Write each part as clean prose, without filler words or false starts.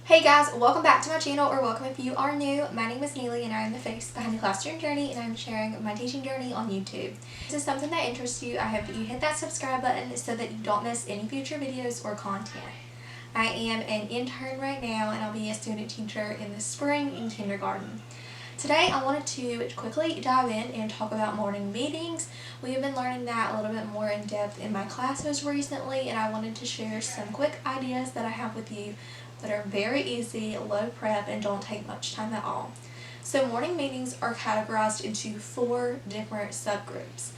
Hey guys, welcome back to my channel, or welcome if you are new. My name is Neely and I am the face behind the classroom journey, and I'm sharing my teaching journey on YouTube. If this is something that interests you, I hope that you hit that subscribe button so that you don't miss any future videos or content. I am an intern right now and I'll be a student teacher in the spring in kindergarten. Today I wanted to quickly dive in and talk about morning meetings. We have been learning that a little bit more in depth in my classes recently, and I wanted to share some quick ideas that I have with you that are very easy, low prep, and don't take much time at all. So morning meetings are categorized into 4 different subgroups.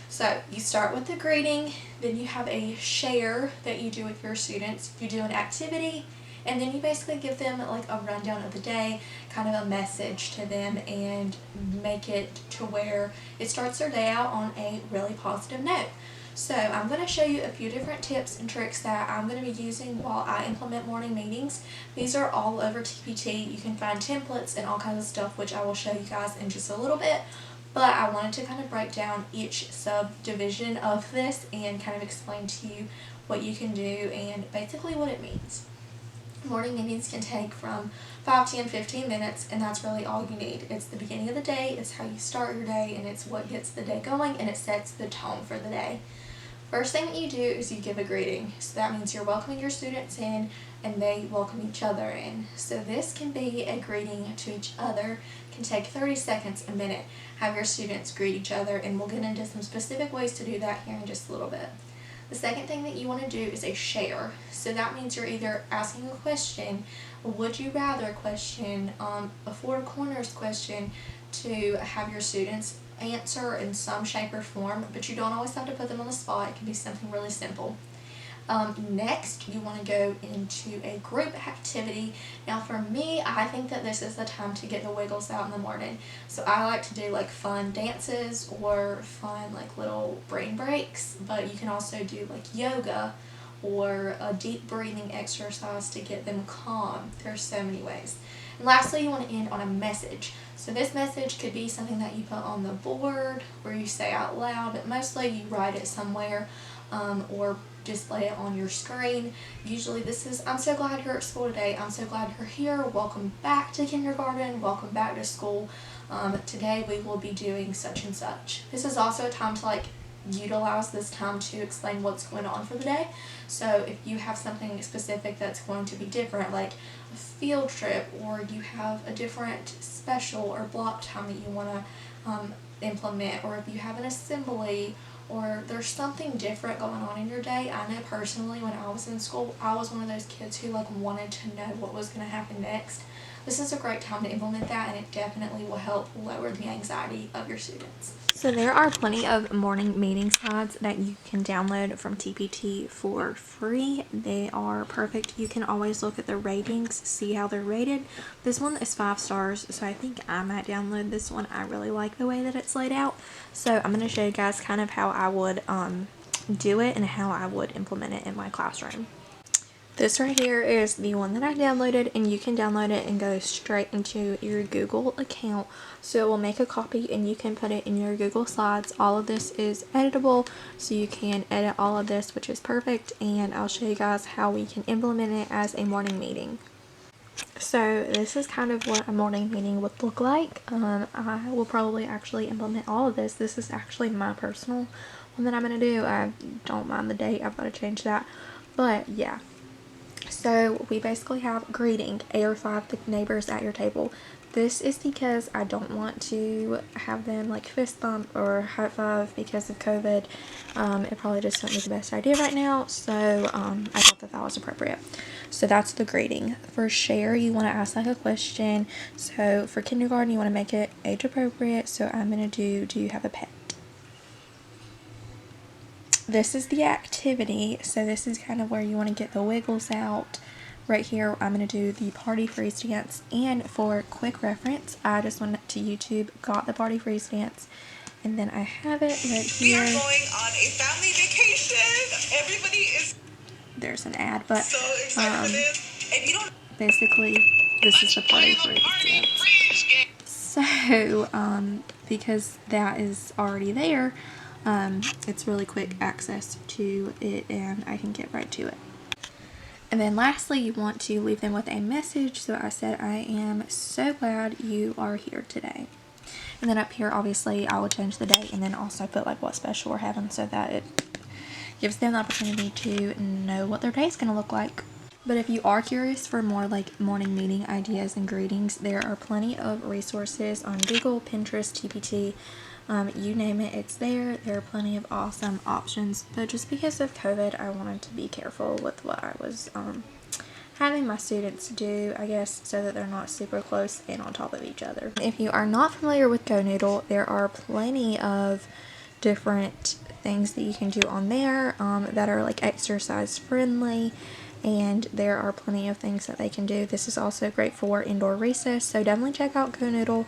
So you start with the greeting, then you have a share that you do with your students. You do an activity, and then you basically give them like a rundown of the day, kind of a message to them, and make it to where it starts their day out on a really positive note. So I'm going to show you a few different tips and tricks that I'm going to be using while I implement morning meetings. These are all over TPT. You can find templates and all kinds of stuff, which I will show you guys in just a little bit. But I wanted to kind of break down each subdivision of this and kind of explain to you what you can do and basically what it means. Morning meetings can take from 5, 10, 15 minutes, and that's really all you need. It's the beginning of the day, it's how you start your day, and it's what gets the day going, and it sets the tone for the day. First thing that you do is you give a greeting. So that means you're welcoming your students in and they welcome each other in. So this can be a greeting to each other. It can take 30 seconds, a minute. Have your students greet each other, and we'll get into some specific ways to do that here in just a little bit. The second thing that you want to do is a share. So that means you're either asking a question, a would you rather question, a 4 corners question to have your students answer in some shape or form, but you don't always have to put them on the spot. It can be something really simple. Next, you want to go into a group activity. Now for me, I think that this is the time to get the wiggles out in the morning. So I like to do like fun dances or fun like little brain breaks, but you can also do like yoga or a deep breathing exercise to get them calm. There's so many ways. And lastly, you want to end on a message. So this message could be something that you put on the board or you say out loud, but mostly you write it somewhere or display it on your screen. Usually this is, I'm so glad you're at school today. I'm so glad you're here. Welcome back to kindergarten. Welcome back to school. Today we will be doing such and such. This is also a time to utilize this time to explain what's going on for the day. So if you have something specific that's going to be different, like a field trip, or you have a different special or block time that you want to implement, or if you have an assembly, or there's something different going on in your day. I know personally when I was in school, I was one of those kids who wanted to know what was going to happen next. This is a great time to implement that, and it definitely will help lower the anxiety of your students. So there are plenty of morning meeting slides that you can download from TPT for free. They are perfect. You can always look at the ratings, see how they're rated. This one is 5 stars, so I think I might download this one. I really like the way that it's laid out. So I'm going to show you guys kind of how I would do it and how I would implement it in my classroom. This right here is the one that I downloaded, and you can download it and go straight into your Google account. So it will make a copy and you can put it in your Google Slides. All of this is editable, so you can edit all of this, which is perfect, and I'll show you guys how we can implement it as a morning meeting. So this is kind of what a morning meeting would look like. I will probably actually implement all of this. This is actually my personal one that I'm going to do. I don't mind the date. I've got to change that. But yeah. So we basically have greeting, air 5 the neighbors at your table. This is because I don't want to have them fist bump or high five because of COVID. It probably just wouldn't be the best idea right now, so I thought that was appropriate. So that's the greeting. For share, you want to ask a question. So for kindergarten, you want to make it age appropriate. So I'm going to do you have a pet? This is the activity, so this is kind of where you want to get the wiggles out. Right here, I'm going to do the party freeze dance, and for quick reference, I just went to YouTube, got the party freeze dance, and then I have it right here. We are going on a family vacation. Everybody is... There's an ad, but so excited for this. If you don't... basically, this is the party freeze dance. So, because that is already there, it's really quick access to it, and I can get right to it. And then lastly, you want to leave them with a message. So I said, I am so glad you are here today. And then up here, obviously, I will change the date and then also put like what special we're having so that it gives them the opportunity to know what their day is going to look like. But if you are curious for more like morning meeting ideas and greetings, there are plenty of resources on Google, Pinterest, TPT, you name it, it's there. There are plenty of awesome options, but just because of COVID, I wanted to be careful with what I was having my students do, I guess, so that they're not super close and on top of each other. If you are not familiar with GoNoodle, there are plenty of different things that you can do on there that are like exercise friendly, and there are plenty of things that they can do. This is also great for indoor recess, so definitely check out GoNoodle.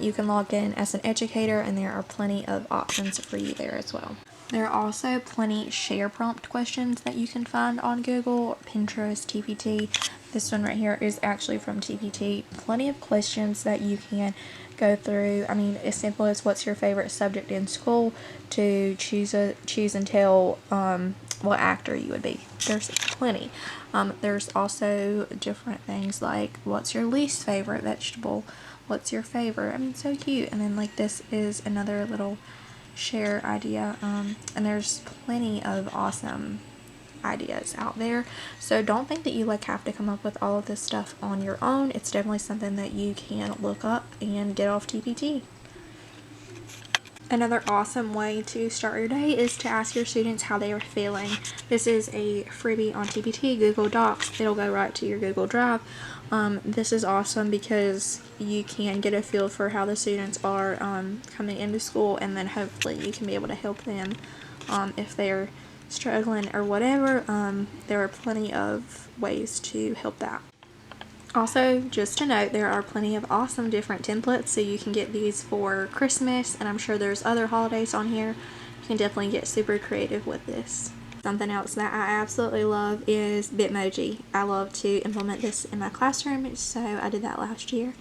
You can log in as an educator and there are plenty of options for you there as well. There are also plenty share prompt questions that you can find on Google, Pinterest, TPT. This one right here is actually from TPT. Plenty of questions that you can go through. I mean, as simple as what's your favorite subject in school to choose and tell what actor you would be. There's plenty. There's also different things like what's your least favorite vegetable, what's your favorite. I mean, so cute. And then like this is another little share idea, and there's plenty of awesome ideas out there, so don't think that you like have to come up with all of this stuff on your own. It's definitely something that you can look up and get off TPT. Another awesome way to start your day is to ask your students how they are feeling. This is a freebie on TPT, Google Docs. It'll go right to your Google Drive. This is awesome because you can get a feel for how the students are coming into school, and then hopefully you can be able to help them if they're struggling or whatever. There are plenty of ways to help that. Also, just to note, there are plenty of awesome different templates, so you can get these for Christmas, and I'm sure there's other holidays on here. You can definitely get super creative with this. Something else that I absolutely love is Bitmoji. I love to implement this in my classroom, so I did that last year.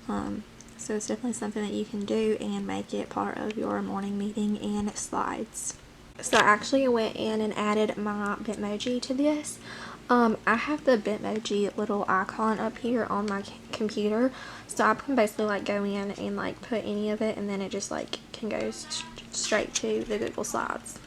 So it's definitely something that you can do and make it part of your morning meeting and slides. So actually I went in and added my Bitmoji to this. I have the Bitmoji little icon up here on my computer, so I can basically like go in and like put any of it, and then it just like can go straight to the Google Slides.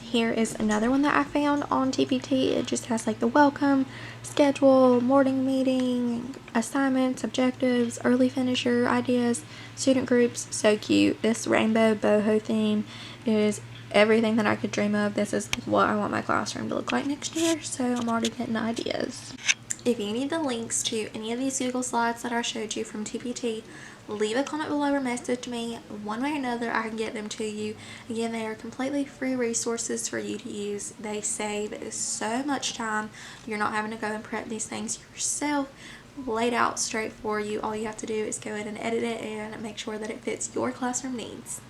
Here is another one that I found on TPT. It just has like the welcome, schedule, morning meeting, assignments, objectives, early finisher ideas, student groups. So cute. This rainbow boho theme is everything that I could dream of. This is what I want my classroom to look like next year, so I'm already getting ideas. If you need the links to any of these Google Slides that I showed you from TPT, leave a comment below or message me. One way or another, I can get them to you. Again, they are completely free resources for you to use. They save so much time. You're not having to go and prep these things yourself, laid out straight for you. All you have to do is go in and edit it and make sure that it fits your classroom needs.